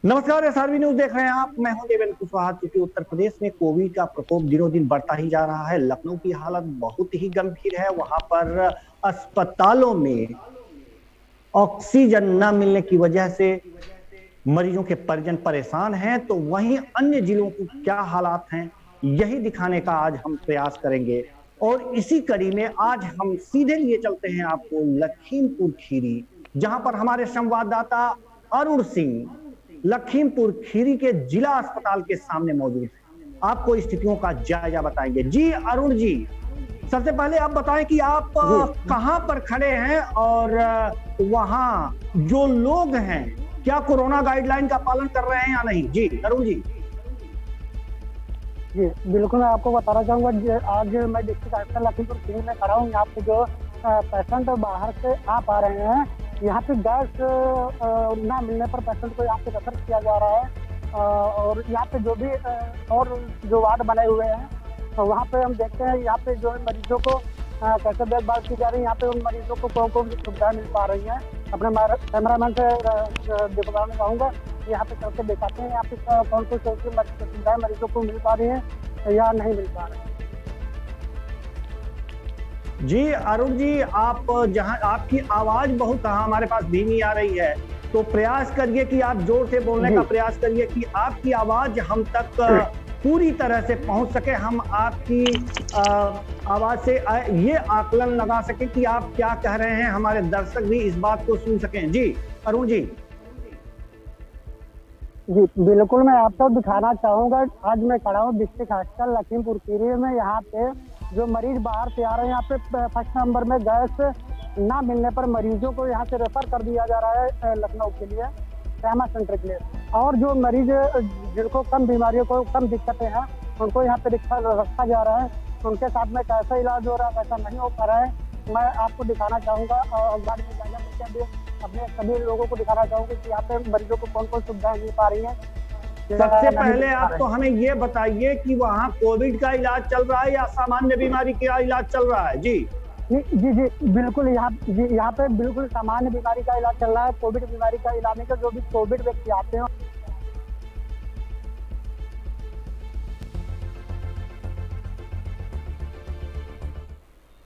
नमस्कार, SRB news देख रहे हैं आप। मैं हूं देवेंद्र कुशवाहा। चूंकि उत्तर प्रदेश में कोविड का प्रकोप दिनों दिन बढ़ता ही जा रहा है, लखनऊ की हालत बहुत ही गंभीर है। वहां पर अस्पतालों में ऑक्सीजन न मिलने की वजह से मरीजों के परिजन परेशान हैं। तो वहीं अन्य जिलों की क्या हालात हैं, यही दिखाने का आज हम प्रयास करेंगे। और इसी कड़ी में आज हम सीधे लिए चलते हैं आपको लखीमपुर खीरी, जहां पर हमारे संवाददाता अरुण सिंह लखीमपुर खीरी के जिला अस्पताल के सामने मौजूद है। आपको स्थितियों का जायजा बताएंगे। जी अरुण जी, सबसे पहले आप बताएं कि आप जी कहां पर खड़े हैं और वहां जो लोग हैं क्या कोरोना गाइडलाइन का पालन कर रहे हैं या नहीं। जी अरुण जी। जी बिल्कुल, मैं आपको बताना चाहूँगा। आज मैं डिस्ट्रिक्ट हॉस्पिटल लखीमपुर खीरी में खड़ा हूँ। यहाँ पे जो पेशेंट बाहर से आ पा रहे हैं, यहाँ पे गैस ना मिलने पर पेशेंट को यहाँ पे रेफर किया जा रहा है। और यहाँ पे जो भी और जो वार्ड बने हुए हैं, तो वहाँ पे हम देखते हैं यहाँ पे जो मरीजों को कैसे देखभाल की जा रही है। यहाँ पे उन मरीजों को कौन कौन सी सुविधाएं मिल पा रही हैं, अपने कैमरामैन से दिखवाना चाहूँगा। यहाँ पे चल के दिखाते हैं यहाँ पे कौन कौन सी सुविधाएं मरीजों को मिल पा रही हैं या नहीं मिल पा रही है। जी अरुण जी, आप जहां आपकी आवाज बहुत हमारे पास धीमी आ रही है, तो प्रयास करिए कि आप जोर से बोलने का प्रयास करिए कि आपकी आवाज हम तक पूरी तरह से पहुंच सके। हम आपकी आवाज से ये आकलन लगा सके कि आप क्या कह रहे हैं, हमारे दर्शक भी इस बात को सुन सकें। जी अरुण जी। जी बिल्कुल, मैं आपको दिखाना चाहूँगा। आज मैं खड़ा हूँ डिस्ट्रिक्ट हॉस्पिटल लखीमपुर खीरी में। यहाँ पे जो मरीज बाहर से आ रहे हैं, यहाँ पे फर्स्ट नंबर में गैस ना मिलने पर मरीजों को यहाँ से रेफर कर दिया जा रहा है लखनऊ के लिए, ट्रामा सेंटर के लिए। और जो मरीज जिनको कम बीमारियों को कम दिक्कतें हैं, उनको यहाँ पे रखा जा रहा है। उनके साथ में कैसा इलाज हो रहा है, कैसा नहीं हो पा रहा है, मैं आपको दिखाना चाहूँगा। और बाद में जाकर अपने सभी लोगों को दिखाना चाहूँगी कि यहाँ पे मरीजों को कौन कौन सुविधाएं मिल पा रही हैं। सबसे पहले आप तो हमें ये बताइए कि वहाँ कोविड का इलाज चल रहा है या सामान्य बीमारी का इलाज चल रहा है। जी जी जी बिल्कुल, यहाँ पे बिल्कुल सामान्य बीमारी का इलाज चल रहा है। कोविड बीमारी का इलाज नहीं, जो भी कोविड व्यक्ति आते हैं।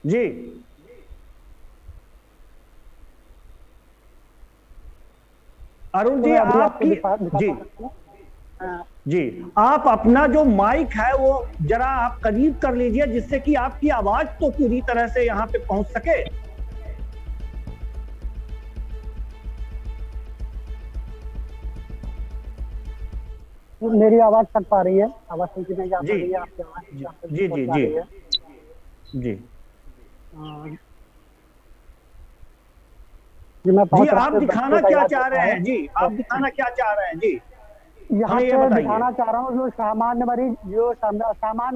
जी अरुण जी, आपकी जी जी आप अपना जो माइक है वो जरा आप करीब कर लीजिए, जिससे कि आपकी आवाज तो पूरी तरह से यहाँ पे पहुंच सके। मेरी आवाज कट पा रही है, आवाज सुनती नहीं जा पा रही है आपकी आवाज। जी जी जी जी जी आप दिखाना क्या चाह रहे हैं। जी आप दिखाना क्या चाह रहे हैं। जी यहाँ पे दिखाना चाह रहा हूँ, जो सामान्य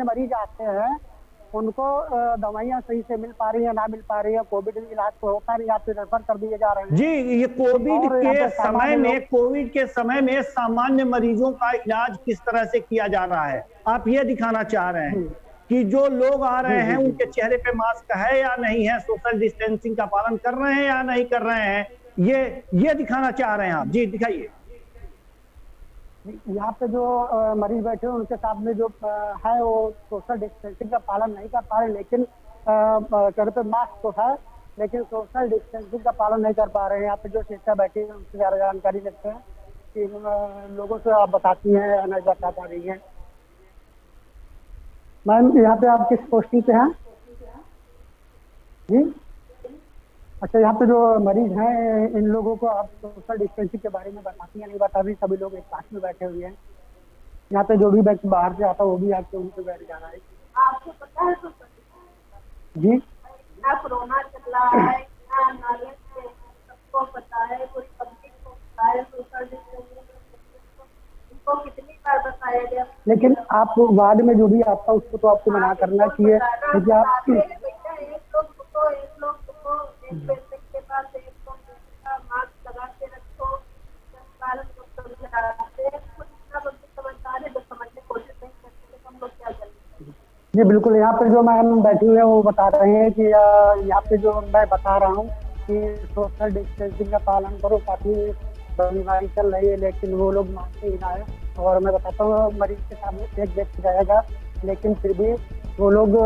मरीज आते हैं, उनको दवाइयाँ सही से मिल पा रही है ना मिल पा रही है। कोविड इलाज तो होता नहीं, यहाँ पे रेफर कर दिए जा रहे हैं। जी, ये कोविड के समय में सामान्य मरीजों का इलाज किस तरह से किया जा रहा है, आप ये दिखाना चाह रहे हैं कि जो लोग आ रहे हैं उनके चेहरे पे मास्क है या नहीं है, सोशल डिस्टेंसिंग का पालन कर रहे हैं या नहीं कर रहे हैं, ये दिखाना चाह रहे हैं आप। जी दिखाइए। यहाँ पे जो मरीज बैठे हैं, उनके साथ में जो है वो सोशल डिस्टेंसिंग का पालन नहीं कर पा रहे, लेकिन चेहरे पे मास्क तो है, लेकिन सोशल डिस्टेंसिंग का पालन नहीं कर पा रहे हैं। यहाँ पे जो शिक्षा बैठी है, उनसे ज़्यादा जानकारी लेते हैं कि लोगों से आप बताती हैं या नहीं बता पा रही हैं। मैम, यहाँ पे आप किस पोस्टिंग पे हैं? जी अच्छा, यहाँ पे जो मरीज हैं, इन लोगों को आप सोशल डिस्टेंसिंग के बारे में बताती हैं नहीं बता रही? सभी लोग एक साथ में बैठे हुए हैं। यहाँ पे जो भी व्यक्ति बाहर से आता है वो भी आके उनसे बैठ जा रहा है। आपको पता है जी क्या कोरोना चल रहा है, क्या नॉलेज है, सबको पता है, पूरी पब्लिक को पता है सोशल डिस्टेंसिंग इनको कितनी बार बताया गया। लेकिन आप वार्ड में जो भी आता है उसको तो आपको मना करना चाहिए। क्योंकि आप एक लोग पेशेंट के पास एक लोग मास्क लगा के रखो, समझदार है, जो समझने की कोशिश नहीं करते, हम लोग क्या करें। जी बिल्कुल, यहाँ पे जो मैम बैठी हुई है वो बता रहे हैं कि यहाँ पे जो मैं बता रहा हूँ कि सोशल डिस्टेंसिंग का पालन करो, ताकि बीमारी चल रही है, लेकिन वो लोग मानते ही ना है। और मैं बताता हूँ, मरीज के सामने एक व्यक्ति रहेगा, लेकिन फिर भी वो लोग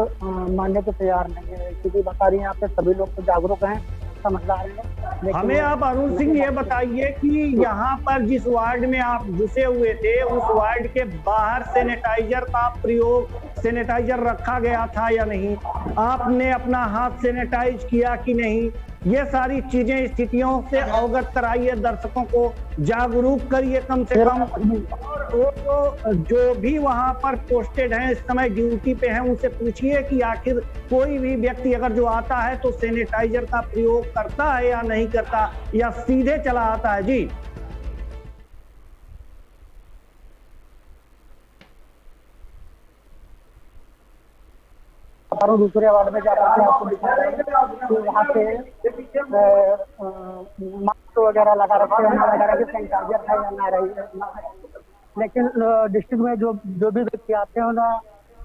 मानने को तैयार नहीं है, क्योंकि बता रही हैं यहाँ पे सभी लोग तो जागरूक हैं, समझदार हैं। लेकिन हमें आप अरुण सिंह ये बताइए कि यहाँ पर जिस वार्ड में आप घुसे हुए थे, उस वार्ड के बाहर सैनिटाइजर का प्रयोग, सैनिटाइजर रखा गया था या नहीं? आपने अपना हाथ सैनिटाइज किया कि नहीं? ये सारी चीजें, स्थितियों से अवगत कराइए, दर्शकों को जागरूक करिए कम से कम। और वो जो भी वहां पर पोस्टेड हैं, इस समय ड्यूटी पे हैं, उनसे पूछिए कि आखिर कोई भी व्यक्ति अगर जो आता है तो सैनिटाइजर का प्रयोग करता है या नहीं करता, या सीधे चला आता है। जी दूसरे वार्ड में जाकर के आपको दिखा रहे हैं कि वहाँ पे मास्क वगैरह लगा रखे हैं, ना लगा रखे, सैनिटाइजर है या ना रही है। लेकिन डिस्ट्रिक्ट में जो भी व्यक्ति आते हैं ना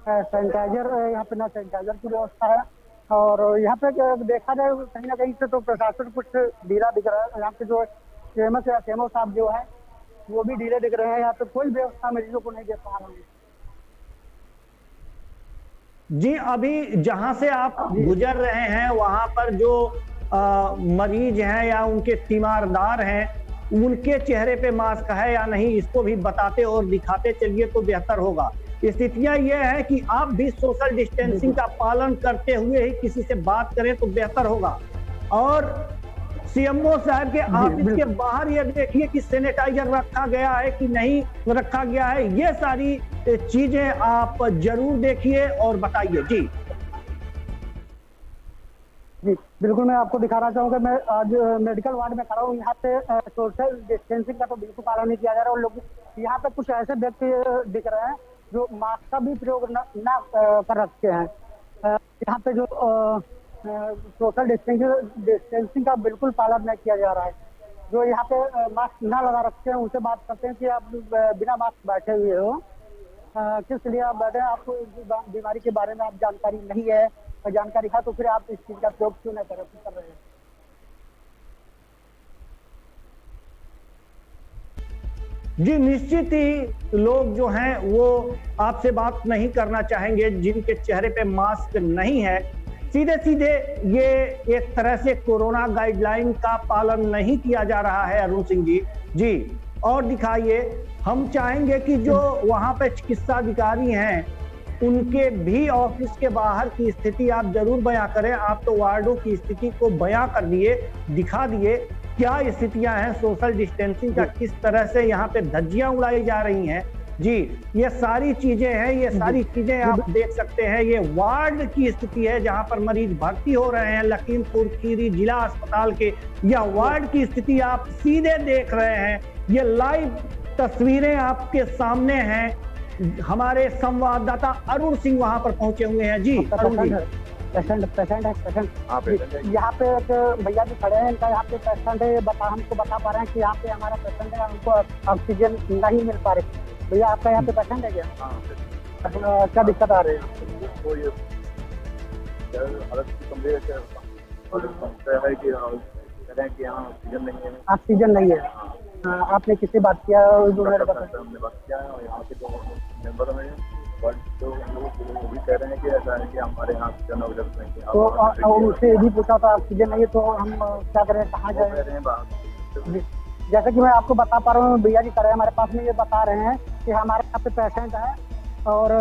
सैनिटाइजर, यहाँ पे ना सैनिटाइजर की व्यवस्था है। और यहाँ पे देखा जाए कहीं ना कहीं से तो प्रशासन कुछ ढीला दिख रहा है। यहाँ पे जो फेमस या सीएमओ साहब जो है वो भी ढीले दिख रहे हैं, यहाँ पे कोई व्यवस्था मरीजों को नहीं दे पा रहे हैं। जी, अभी जहां से आप गुजर रहे हैं वहां पर जो मरीज हैं या उनके तीमारदार हैं, उनके चेहरे पे मास्क है या नहीं, इसको भी बताते और दिखाते चलिए तो बेहतर होगा। स्थितियां ये है कि आप भी सोशल डिस्टेंसिंग का पालन करते हुए ही किसी से बात करें तो बेहतर होगा। और सीएमओ साहब के ऑफिस के बाहर ये देखिए कि सैनिटाइजर रखा गया है कि नहीं रखा गया है। ये सारी चीजें आप जरूर देखिए और बताइए। जी जी बिल्कुल, मैं आपको दिखाना चाहूंगा। मैं आज मेडिकल वार्ड में खड़ा हूँ। यहाँ पे सोशल डिस्टेंसिंग का तो बिल्कुल पालन नहीं किया जा रहा है। और लोग यहाँ पे कुछ ऐसे व्यक्ति दिख रहे हैं जो मास्क का भी प्रयोग ना कर रखे हैं। यहाँ पे जो सोशल डिस्टेंसिंग का बिल्कुल पालन नहीं किया जा रहा है। जो यहाँ पे मास्क ना लगा रखे हैं उनसे बात करते हैं कि आप बिना मास्क बैठे हुए हो, किस लिए आप बैठे हैं? आपको बीमारी के बारे में आप जानकारी नहीं है, और जानकारी है तो फिर आप इस चीज का प्रयोग क्यों नहीं कर रहे हैं? जी, निश्चित ही लोग जो हैं वो आपसे बात नहीं करना चाहेंगे जिनके चेहरे पे मास्क नहीं है। सीधे सीधे ये एक तरह से कोरोना गाइडलाइन का पालन नहीं किया जा रहा है अरुण सिंह जी। जी, और दिखाइए। हम चाहेंगे कि जो वहां पे चिकित्सा अधिकारी हैं उनके भी ऑफिस के बाहर की स्थिति आप जरूर बयां करें। आप तो वार्डों की स्थिति को बयां कर दिए, दिखा दिए क्या स्थितियां हैं, सोशल डिस्टेंसिंग का किस तरह से यहाँ पे धज्जियां उड़ाई जा रही हैं। जी, ये सारी चीजें हैं, ये सारी चीजें आप देख सकते हैं। ये वार्ड की स्थिति है जहां पर मरीज भर्ती हो रहे हैं, लखीमपुर खीरी जिला अस्पताल के। यह वार्ड की स्थिति आप सीधे देख रहे हैं। ये लाइव तस्वीरें आपके सामने हैं। हमारे संवाददाता अरुण सिंह वहां पर पहुंचे हुए हैं। जी अरुण जी। पेशेंट यहाँ पे एक भैया जी खड़े हैं, इनका यहाँ पे पेशेंट है, हमको बता पा रहे हैं कि यहाँ पे हमारा पेशेंट है, हमको ऑक्सीजन नहीं मिल पा रही। भैया आपका यहाँ पे पेशेंट है क्या? क्या दिक्कत आ रही है? ऑक्सीजन नहीं है। आपने किससे बात किया? हमने बात किया है, और यहाँ के जो मेंबर हैं जो लोग भी कह रहे हैं कि ऐसा है कि हमारे यहाँ ऑक्सीजन अवेलेबल नहीं है। तो उनसे ये भी पूछा था ऑक्सीजन नहीं है तो हम क्या करें, कहाँ जाए? जैसे कि मैं आपको बता पा रहा हूँ, भैया जी कर हमारे पास में ये बता रहे हैं कि हमारे यहाँ पे पेशेंट है और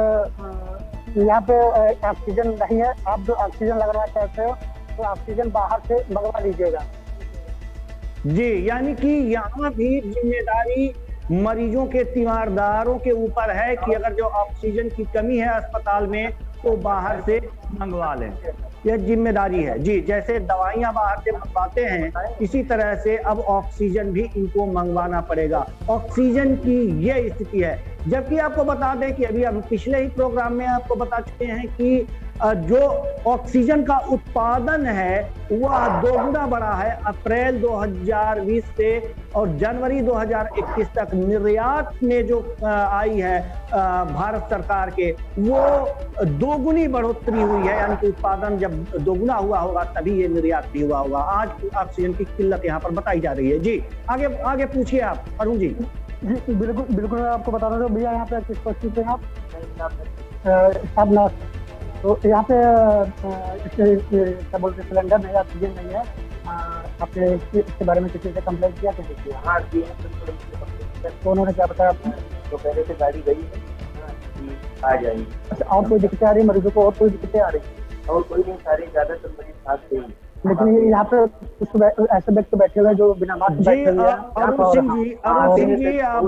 यहाँ पे ऑक्सीजन नहीं है। आप जो ऑक्सीजन लगवाना चाहते हो तो ऑक्सीजन बाहर से मंगवा लीजिएगा। जी, यानी कि यहाँ भी जिम्मेदारी मरीजों के तीमारदारों के ऊपर है कि अगर जो ऑक्सीजन की कमी है अस्पताल में तो बाहर से मंगवा लें। यह जिम्मेदारी है। जी, जैसे दवाइयां बाहर से मंगवाते हैं इसी तरह से अब ऑक्सीजन भी इनको मंगवाना पड़ेगा। ऑक्सीजन की ये स्थिति है। जबकि आपको बता दें कि अभी हम पिछले ही प्रोग्राम में आपको बता चुके हैं कि जो ऑक्सीजन का उत्पादन है वह दोगुना बढ़ा है अप्रैल 2020 से, और जनवरी 2021 तक निर्यात में जो आई है भारत सरकार के, वो दोगुनी बढ़ोतरी हुई है। यानी कि उत्पादन जब दोगुना हुआ होगा तभी ये निर्यात भी हुआ होगा। आज ऑक्सीजन की किल्लत यहाँ पर बताई जा रही है। जी आगे आगे पूछिए आप अरुण जी। जी बिल्कुल बिल्कुल, मैं आपको बता रहा हूँ भैया, यहाँ पे किस परिस्थिति से आप साधनाथ, तो यहाँ पे क्या बोलते हैं, सिलेंडर नहीं, ऑक्सीजन नहीं है। आपने इसके बारे में किसी से कंप्लेंट किया कैसे किया? हाँ जी, तो उन्होंने क्या बताया आपको? तो पहले से गाड़ी गई है कि आ जाएगी। अच्छा, और कोई दिक्कतें आ रही है मरीजों को? और कोई दिक्कतें आ रही है? और कोई नहीं, सारे ज़्यादातर मरीज साथ से ही। लेकिन यहाँ पे कुछ ऐसे व्यक्ति बैठे हुए हैं जो बिना मास्क जी बैठे हुए हैं। अरुण सिंह जी, अरुण सिंह जी आप,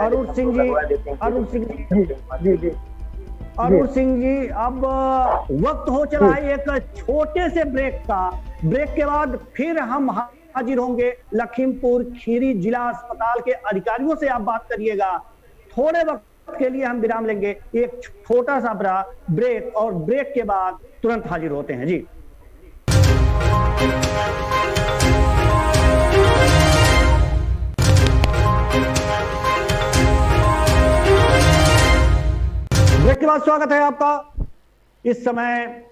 अरुण सिंह जी, अरुण सिंह जी, जी जी अरुण सिंह जी, अब वक्त हो चला है एक छोटे से ब्रेक का। ब्रेक के बाद फिर हम हाजिर होंगे। लखीमपुर खीरी जिला अस्पताल के अधिकारियों से आप बात करिएगा। थोड़े वक्त के लिए हम विराम लेंगे, एक छोटा सा ब्रेक, और ब्रेक के बाद तुरंत हाजिर होते हैं। जी ब्रेक के बाद स्वागत है आपका। इस समय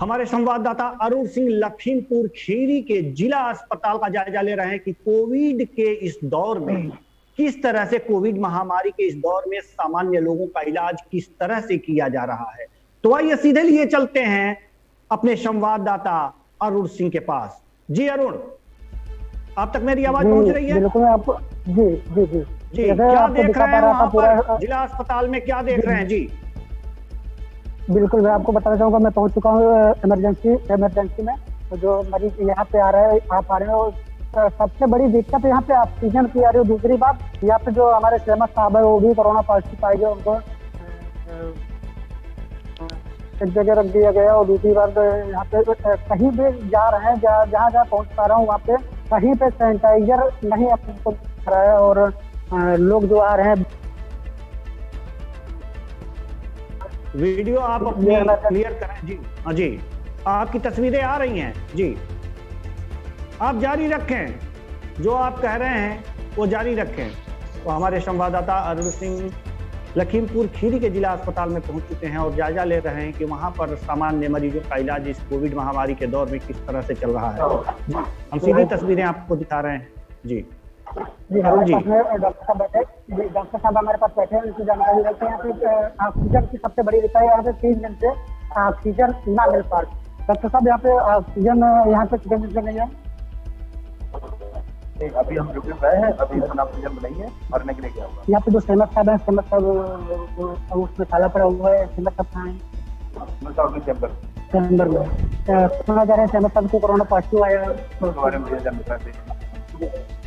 हमारे संवाददाता अरुण सिंह लखीमपुर खीरी के जिला अस्पताल का जायजा ले रहे हैं कि कोविड के इस दौर में किस तरह से, कोविड महामारी के इस दौर में सामान्य लोगों का इलाज किस तरह से किया जा रहा है। तो आइए सीधे लिए चलते हैं अपने संवाददाता अरुण सिंह के पास। जी अरुण, आप तक मेरी आवाज पहुंच रही है? बिल्कुल, आपको जी जी जी जी क्या देख रहे हैं वहां पर जिला अस्पताल में, क्या देख रहे हैं? जी बिल्कुल, मैं आपको बताना चाहूंगा, मैं पहुंच चुका हूँ इमरजेंसी में। तो जो मरीज यहाँ पे आ रहे हैं, आप आ रहे हैं, और सबसे बड़ी दिक्कत यहाँ पे ऑक्सीजन की आ रही है। दूसरी बात, यहाँ पे जो हमारे फेमस साहब है वो भी कोरोना पॉजिटिव पाए गए, उनको एक जगह रख दिया गया। और दूसरी बात, यहाँ पे कहीं भी जा रहे हैं, जहाँ जहाँ पहुँच पा रहा हूँ वहाँ पे कहीं पे सैनिटाइजर नहीं आपको दिख रहा है। और लोग जो आ रहे हैं, वीडियो आप अपनी क्लियर करें। जी हाँ जी, आपकी तस्वीरें आ रही हैं। जी आप जारी रखें, जो आप कह रहे हैं वो जारी रखें। तो हमारे संवाददाता अरुण सिंह लखीमपुर खीरी के जिला अस्पताल में पहुंच चुके हैं और जायजा ले रहे हैं कि वहां पर सामान्य मरीजों का इलाज इस कोविड महामारी के दौर में किस तरह से चल रहा है। जी हम सीधी तस्वीरें आपको दिखा रहे हैं। जी जी हमारे पास में डॉक्टर साहब बैठे, डॉक्टर साहब हमारे पास बैठे हैं, उनकी जानकारी लेते हैं। यहाँ पे ऑक्सीजन की सबसे बड़ी दिक्कत है, यहाँ पे 3 दिन से ऑक्सीजन ना मिल पा रही। डॉक्टर साहब, यहाँ पे ऑक्सीजन यहाँ पे कितने दिन से नहीं है? अभी हम रुके हुए हैं, अभी इतना ऑक्सीजन नहीं है, भरने के लिए क्या होगा? यहाँ पे जो सेमत साहब है, सेमत साहब उसमें ताला पड़ा हुआ है, सेमत साहब कहाँ है? चैम्बर में सुना जा रहा है सेमत साहब को कोरोना पॉजिटिव आया।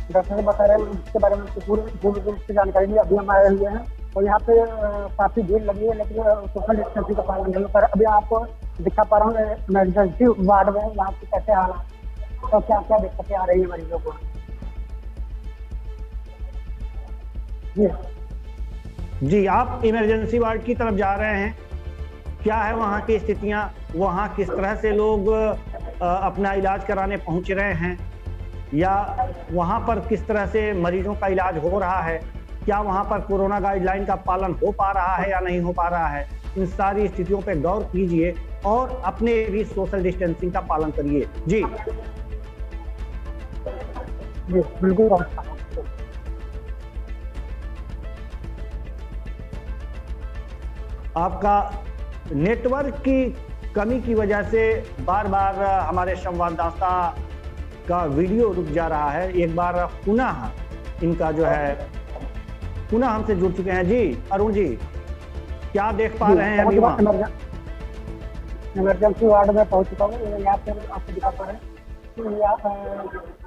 डॉक्टर साहब बता रहे हैं इसके बारे में पूरी रूप से जानकारी नहीं। अभी हम आए हुए हैं और यहाँ पे काफी भीड़ लगी है, लेकिन सोशल डिस्टेंसिंग का पालन नहीं कर। अभी आपको दिखा पा रहा हूँ इमरजेंसी वार्ड में, वहाँ पे कैसे हालात और क्या क्या दिक्कतें आ रही है मरीजों को। जी आप इमरजेंसी वार्ड की तरफ जा रहे हैं, क्या है वहाँ की स्थितियाँ, वहाँ किस तरह से लोग अपना इलाज कराने पहुँच रहे हैं, या वहाँ पर किस तरह से मरीजों का इलाज हो रहा है, क्या वहाँ पर कोरोना गाइडलाइन का पालन हो पा रहा है या नहीं हो पा रहा है। इन सारी स्थितियों पर गौर कीजिए और अपने भी सोशल डिस्टेंसिंग का पालन करिए। जी बिल्कुल। आपका नेटवर्क की कमी की वजह से बार बार हमारे संवाददाता का वीडियो रुक जा रहा है। एक बार पुनः इनका जो है पुनः हमसे जुड़ चुके हैं। जी अरुण जी, क्या देख पा रहे हैं अभी वहाँ? इमरजेंसी वार्ड में पहुंच चुका हूँ। यहाँ पे आपको दिखा पा रहे हैं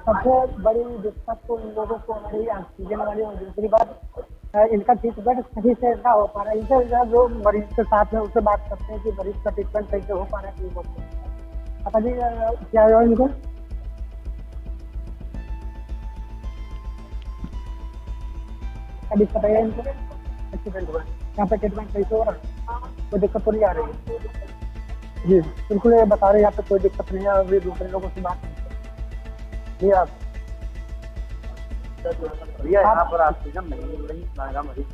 सबसे बड़ी दिक्कत तो इन लोगों को हमारी ऑक्सीजन वाली, और दूसरी बात इनका ट्रीटमेंट सही से ना हो पा रहा है। इनसे जो मरीज के साथ में उससे बात करते हैं कि मरीज का ट्रीटमेंट सही से हो पा रहा है कि पता जी क्या हुआ इनको। दिक्कत है इनको, एक्सीडेंट हुआ, यहाँ पे ट्रीटमेंट सही से हो रहा है। कोई दिक्कत तो नहीं आ रही है? जी बिल्कुल, ये बता रहे हैं यहाँ पे कोई दिक्कत नहीं है, अभी दूसरे लोगों से बात नहीं कर। जी आप भैया यहाँ पर ऑक्सीजन नहीं मिल रही, महंगा मरीज।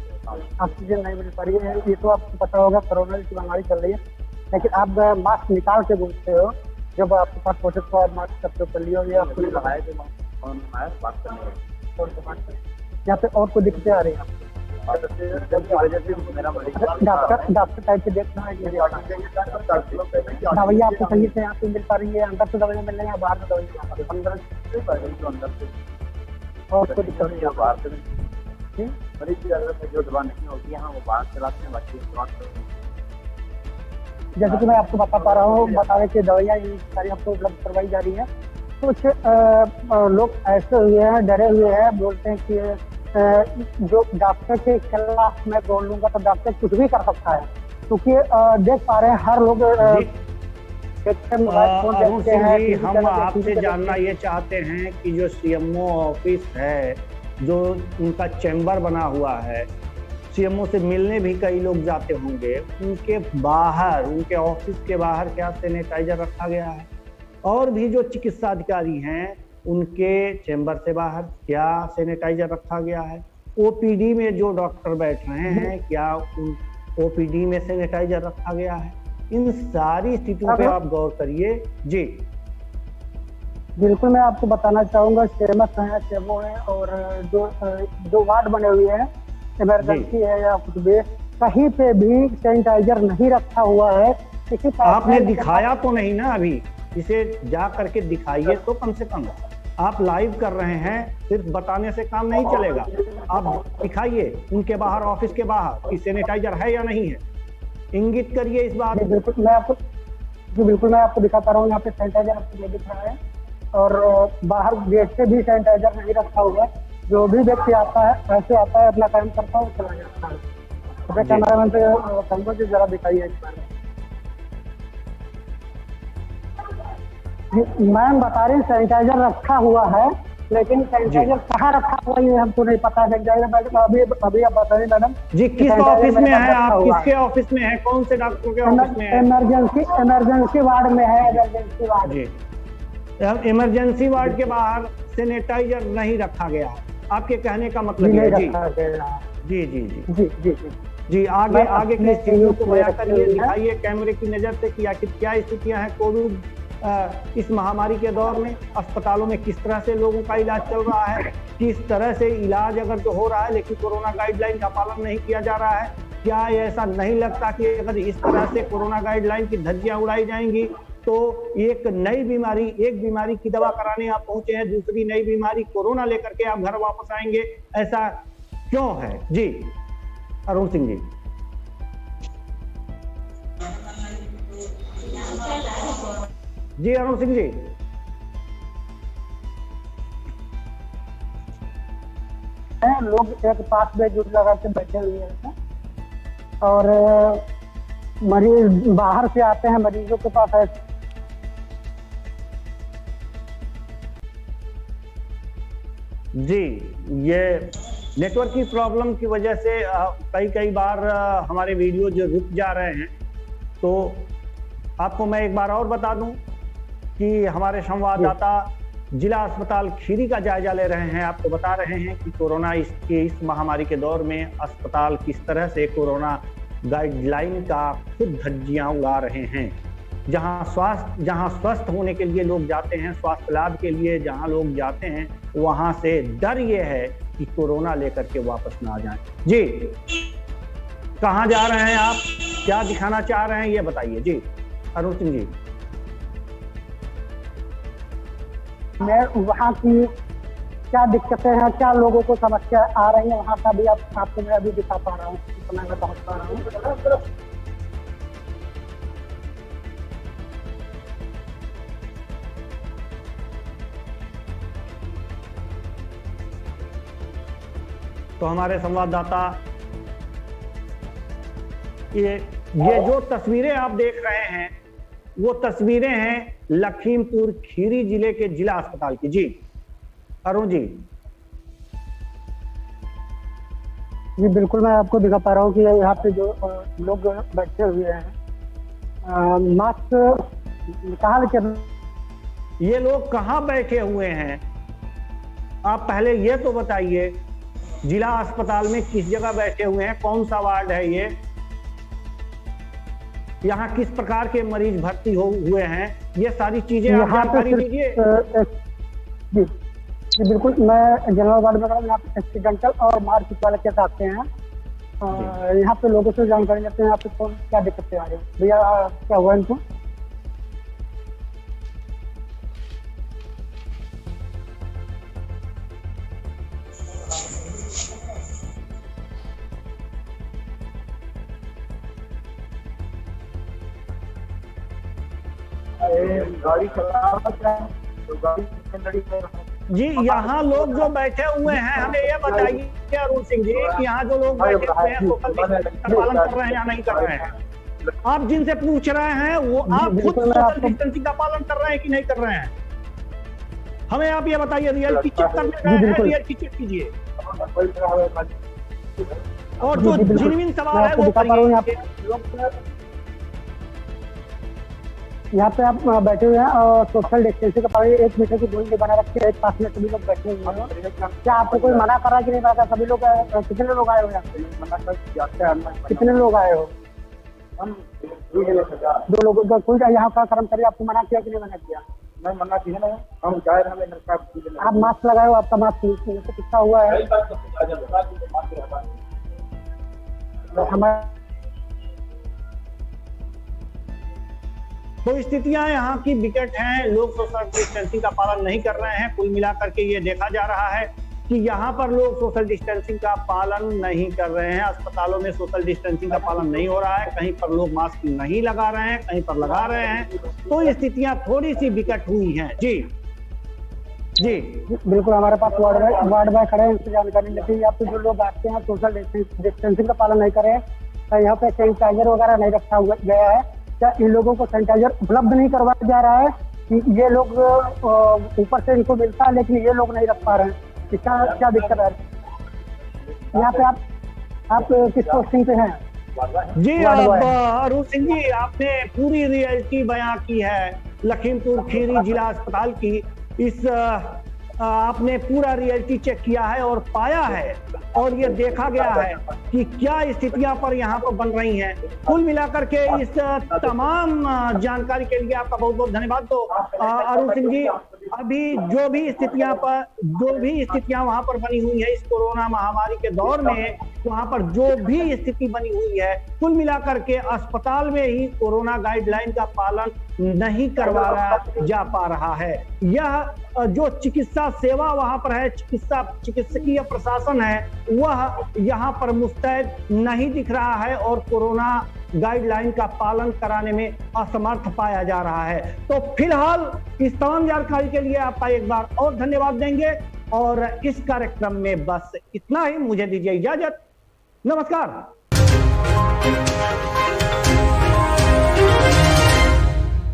ऑक्सीजन नहीं मिल पा रही है, ये तो आपको पता होगा, कोरोना की बीमारी चल रही है, लेकिन आप मास्क निकाल के घूमते हो, जब आपके पास पहुंचे तो आप मास्क सबसे ऊपर लियो, या आपको लगाए थे फोन आया बात करने यहाँ पे और कोई दिक्कतें आ रही है? की वजह से मेरा मरीज डॉक्टर टाइप के देखना है, दवाइयाँ आपको सही से यहाँ पे मिल पा रही है, अंदर से दवाइयाँ मिल रही है, बाहर से दवाइयाँ अंदर से और कोई दिक्कत नहीं है? बाहर से मरीज की अगर जो दवा नहीं होती है वो बाहर से लाते हैं, बाकी बात करते हैं। जैसे कि मैं आपको बता पा रहा हूँ, बता रहे कि दवाइयाँ ये सारी आपको उपलब्ध करवाई जा रही है। कुछ लोग ऐसे हुए हैं, डरे हुए हैं, बोलते हैं कि जो डॉक्टर के खिलाफ मैं बोल लूंगा तो डॉक्टर कुछ भी कर सकता है, क्योंकि देख पा रहे हैं हर लोग अरुण सिंह जी, हम आपसे जानना ये चाहते हैं कि जो सीएमओ ऑफिस है, जो उनका चैम्बर बना हुआ है, सीएमओ से मिलने भी कई लोग जाते होंगे, उनके बाहर, उनके ऑफिस के बाहर क्या सैनिटाइजर रखा गया है? और भी जो चिकित्सा अधिकारी हैं उनके चैम्बर से बाहर क्या सैनिटाइजर रखा गया है? ओपीडी में जो डॉक्टर बैठ रहे हैं, क्या उन ओपीडी में सैनिटाइजर रखा गया है? इन सारी स्थितियों पे आप गौर करिए। जी बिल्कुल, मैं आपको बताना चाहूंगा, सीएमएस है, सीएमओ है, और जो वार्ड बने हुए हैं, इमरजेंसी है या कुछ भी, कहीं पे भी सैनिटाइजर नहीं रखा हुआ है। आपने दिखाया तो नहीं ना अभी, इसे जा करके दिखाइए तो कम से कम। आप लाइव कर रहे हैं, सिर्फ बताने से काम नहीं चलेगा, आप दिखाइए उनके बाहर, ऑफिस के बाहर कि सैनिटाइजर है या नहीं है, इंगित करिए इस बात। बिल्कुल मैं आपको दिखा पा रहा हूँ, यहाँ पे सैनिटाइजर आपको नहीं दिख रहा है, और बाहर गेट पे भी सैनिटाइजर नहीं रखा हुआ है। जो भी व्यक्ति आता है ऐसे आता है, अपना काम करता है, चला जाता है। अपने कैमरामैन से कहूँगा कि जरा दिखाइए। मैम बता रही सैनिटाइजर रखा हुआ है, लेकिन सैनिटाइजर कहाँ रखा हुआ ये हमको नहीं पता है। सैनिटाइजर अभी आप बताइए मैडम जी, किस ऑफिस में है आप? किसके ऑफिस में है? कौन से डॉक्टर के ऑफिस में है? इमरजेंसी वार्ड में है। इमरजेंसी वार्ड जी, इमरजेंसी वार्ड के बाहर सैनिटाइजर नहीं रखा गया, आपके कहने का मतलब ये है? जी जी जी जी जी जी आगे की स्थितियों को बयां करिए, दिखाइए कैमरे की नजर से कि आखिर क्या स्थितियां हैं कोविड इस महामारी के दौर में। अस्पतालों में किस तरह से लोगों का इलाज चल रहा है, किस तरह से इलाज अगर तो हो रहा है लेकिन कोरोना गाइडलाइन का पालन नहीं किया जा रहा है। क्या ऐसा नहीं लगता कि अगर इस तरह से कोरोना गाइडलाइन की धज्जियां उड़ाई जाएंगी तो एक बीमारी की दवा कराने आप पहुंचे हैं, दूसरी नई बीमारी कोरोना लेकर के आप घर वापस आएंगे, ऐसा क्यों है? जी अरुण सिंह जी। जी अरुण सिंह जी, लोग एक पास में जुट लगा के बैठे हुए हैं, और मरीज बाहर से आते हैं, मरीजों के पास है। जी, ये नेटवर्क की प्रॉब्लम की वजह से कई बार हमारे वीडियो जो रुक जा रहे हैं। तो आपको मैं एक बार और बता दूं कि हमारे संवाददाता जिला अस्पताल खीरी का जायजा ले रहे हैं, आपको बता रहे हैं कि कोरोना इस महामारी के दौर में अस्पताल किस तरह से कोरोना गाइडलाइन का खुद धज्जियां उड़ा रहे हैं। जहां स्वस्थ होने के लिए लोग जाते हैं, स्वास्थ्य लाभ के लिए जहां लोग जाते हैं, वहां से डर ये है कि कोरोना लेकर के वापस ना आ जाएं। जी, कहां जा रहे हैं आप, क्या दिखाना चाह रहे हैं, ये बताइए। जी अरुण सिंह जी। मैं वहाँ की क्या दिक्कतें हैं, क्या लोगों को समस्या आ रही है, वहाँ का भी आपको मैं अभी दिखा पा रहा हूँ, समय में पहुँच पा रहा हूँ। तो हमारे संवाददाता ये जो तस्वीरें आप देख रहे हैं वो तस्वीरें हैं लखीमपुर खीरी जिले के जिला अस्पताल की। जी अरुण जी। जी बिल्कुल, मैं आपको दिखा पा रहा हूँ कि यहाँ पे जो लोग बैठे हुए हैं, मास्क कहाँ लेके, ये लोग कहाँ बैठे हुए हैं? आप पहले ये तो बताइए, जिला अस्पताल में किस जगह बैठे हुए हैं, कौन सा वार्ड है ये, यहाँ किस प्रकार के मरीज भर्ती हुए हैं, ये सारी चीजें आप यहाँ पे जानकारी सिर्फ दीजिए। जी जी बिल्कुल, मैं जनरल वार्ड में खड़ा हूँ। यहाँ पे एक्सीडेंटल और मारपीट वाले केस आते हैं। यहाँ पे लोगों से जानकारी लेते हैं, यहाँ पे कौन क्या दिक्कतें आ रही है, भैया क्या हुआ इनको? गाड़ी चला तो गाड़ी लड़ी जी, यहाँ लोग जो बैठे हुए हैं, हमें ये बताइए कि अरुण सिंह जी, कि यहाँ जो लोग बैठे हुए हैं सोशल डिस्टेंसिंग का पालन कर रहे हैं या नहीं कर रहे हैं? आप जिनसे पूछ रहे हैं वो आप खुद सोशल डिस्टेंसिंग का पालन कर रहे हैं कि नहीं कर रहे हैं? हमें आप ये बताइए, रियलिटी चेक करने गए हैं, रियलिटी चेक कीजिए। और जो जेन्युइन सवाल है वो करिए। यहाँ पे आप बैठे हुए हैं और सोशल डिस्टेंसिंग का पालन, 1 मीटर की दूरी बना रखे हैं, एक पास में सभी लोग बैठे हुए हैं। क्या आपको कोई मना कर रहा है कि नहीं मना कर? सभी लोग, कितने लोग आए हो यहाँ? कितने लोग आए हो? हम 2 लोगों का। कोई यहाँ का कर्मचारी आपको मना किया कि नहीं मना किया? नहीं मना किया नहीं, हम जा रहे हैं। आप मास्क लगाए हो, आपका मास्क कितना हुआ है? हमारे तो स्थितियां यहाँ की विकट हैं, लोग सोशल डिस्टेंसिंग का पालन नहीं कर रहे हैं। कुल मिलाकर के ये देखा जा रहा है कि यहाँ पर लोग सोशल डिस्टेंसिंग का पालन नहीं कर रहे हैं। अस्पतालों में सोशल डिस्टेंसिंग का पालन नहीं हो रहा है, कहीं पर लोग मास्क नहीं लगा रहे हैं, कहीं पर लगा रहे हैं। तो स्थितियां थोड़ी सी विकट हुई हैं। जी जी बिल्कुल, हमारे पास वार्ड बॉय खड़े हैं, उनसे जानकारी लेते हैं। यहाँ पे जो लोग आते हैं सोशल डिस्टेंसिंग का पालन नहीं कर रहे हैं, यहाँ पे सैनिटाइजर वगैरह नहीं रखा गया है। क्या इन लोगों को सैनिटाइजर उपलब्ध नहीं करवाया जा रहा है कि ये लोग ऊपर से इनको मिलता है लेकिन ये लोग नहीं रख पा रहे हैं? इसका क्या दिक्कत है? यहाँ पे आप किस पोस्टिंग पे हैं? जी, अरुण सिंह जी, आपने पूरी रियलिटी बयां की है लखीमपुर खीरी जिला अस्पताल की। इस आपने पूरा रियलिटी चेक किया है और पाया है और ये देखा गया है कि क्या स्थितियां पर यहाँ पर बन रही हैं। कुल मिलाकर के इस तमाम जानकारी के लिए आपका बहुत बहुत धन्यवाद। तो अरुण सिंह जी, अभी जो भी स्थितियां वहां पर बनी हुई है इस कोरोना महामारी के दौर में, वहां पर जो भी स्थिति बनी हुई है, कुल मिलाकर के अस्पताल में ही कोरोना गाइडलाइन का पालन नहीं करवाया जा पा रहा है। यह जो चिकित्सा सेवा वहां पर है, चिकित्सकीय प्रशासन है, वह यहाँ पर मुस्तैद नहीं दिख रहा है और कोरोना गाइडलाइन का पालन कराने में असमर्थ पाया जा रहा है। तो फिलहाल इस तमाम जानकारी के लिए आपका एक बार और धन्यवाद देंगे और इस कार्यक्रम में बस इतना ही। मुझे दीजिए इजाजत, नमस्कार।